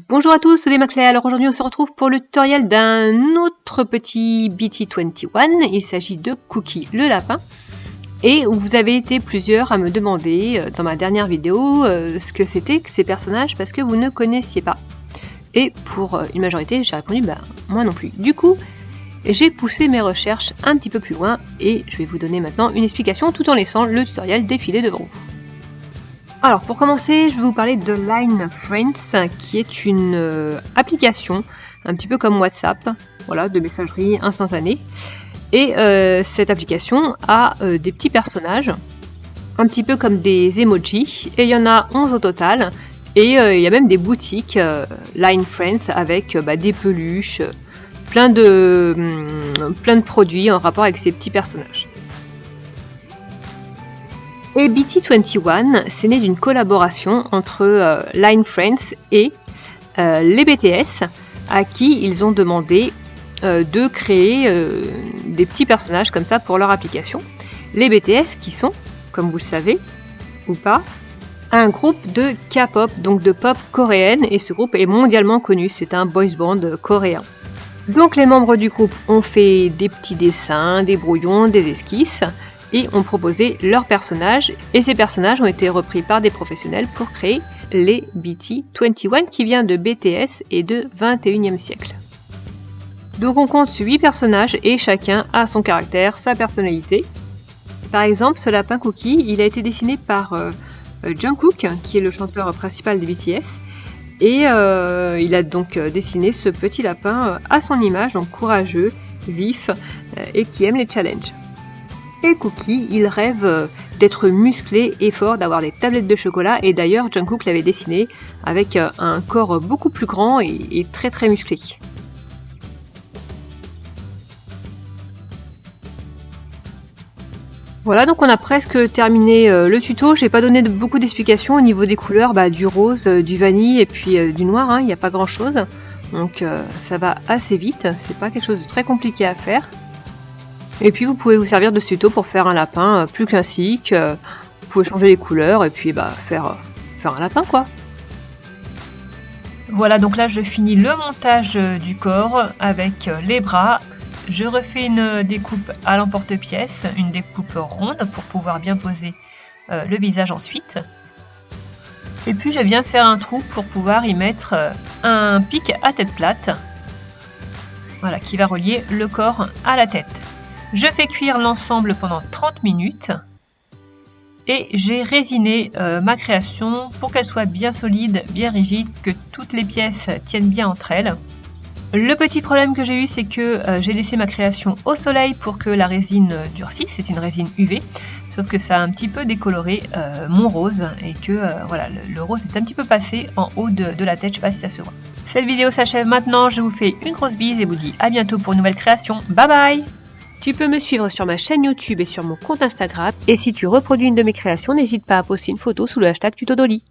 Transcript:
Bonjour à tous, c'est Maclay. Alors aujourd'hui on se retrouve pour le tutoriel d'un autre petit BT21. Il s'agit de Cookie le lapin. Et vous avez été plusieurs à me demander dans ma dernière vidéo ce que c'était que ces personnages parce que vous ne connaissiez pas. Et pour une majorité j'ai répondu moi non plus. Du coup j'ai poussé mes recherches un petit peu plus loin et je vais vous donner maintenant une explication tout en laissant le tutoriel défiler devant vous. Alors pour commencer, je vais vous parler de Line Friends, qui est une application, un petit peu comme WhatsApp, voilà, de messagerie instantanée. Et cette application a des petits personnages, un petit peu comme des emojis, et il y en a 11 au total. Et il y a même des boutiques Line Friends avec des peluches, plein de produits en rapport avec ces petits personnages. Et BT21, c'est né d'une collaboration entre Line Friends et les BTS, à qui ils ont demandé de créer des petits personnages comme ça pour leur application. Les BTS qui sont, comme vous le savez, ou pas, un groupe de K-pop, donc de pop coréenne, et ce groupe est mondialement connu, c'est un boys band coréen. Donc les membres du groupe ont fait des petits dessins, des brouillons, des esquisses, et ont proposé leurs personnages, et ces personnages ont été repris par des professionnels pour créer les BT21 qui vient de BTS et de 21e siècle. Donc on compte 8 personnages et chacun a son caractère, sa personnalité. Par exemple, ce lapin Cookie, il a été dessiné par Jungkook, qui est le chanteur principal des BTS, et il a donc dessiné ce petit lapin à son image, donc courageux, vif et qui aime les challenges. Et Cookie, il rêve d'être musclé et fort, d'avoir des tablettes de chocolat, et d'ailleurs Jungkook l'avait dessiné avec un corps beaucoup plus grand et très très musclé. Voilà, donc on a presque terminé le tuto. J'ai pas donné beaucoup d'explications au niveau des couleurs, du rose, du vanille et puis du noir, il n'y a pas grand chose. Donc ça va assez vite, c'est pas quelque chose de très compliqué à faire. Et puis vous pouvez vous servir de ce tuto pour faire un lapin plus classique. Vous pouvez changer les couleurs et puis faire un lapin quoi. Voilà, donc là je finis le montage du corps avec les bras. Je refais une découpe à l'emporte-pièce, une découpe ronde pour pouvoir bien poser le visage ensuite. Et puis je viens faire un trou pour pouvoir y mettre un pic à tête plate. Voilà, qui va relier le corps à la tête. Je fais cuire l'ensemble pendant 30 minutes et j'ai résiné ma création pour qu'elle soit bien solide, bien rigide, que toutes les pièces tiennent bien entre elles. Le petit problème que j'ai eu, c'est que j'ai laissé ma création au soleil pour que la résine durcisse, c'est une résine UV, sauf que ça a un petit peu décoloré mon rose et que voilà, le rose est un petit peu passé en haut de la tête, je sais pas si ça se voit. Cette vidéo s'achève maintenant, je vous fais une grosse bise et vous dis à bientôt pour une nouvelle création. Bye bye! Tu peux me suivre sur ma chaîne YouTube et sur mon compte Instagram. Et si tu reproduis une de mes créations, n'hésite pas à poster une photo sous le hashtag TutoDolly.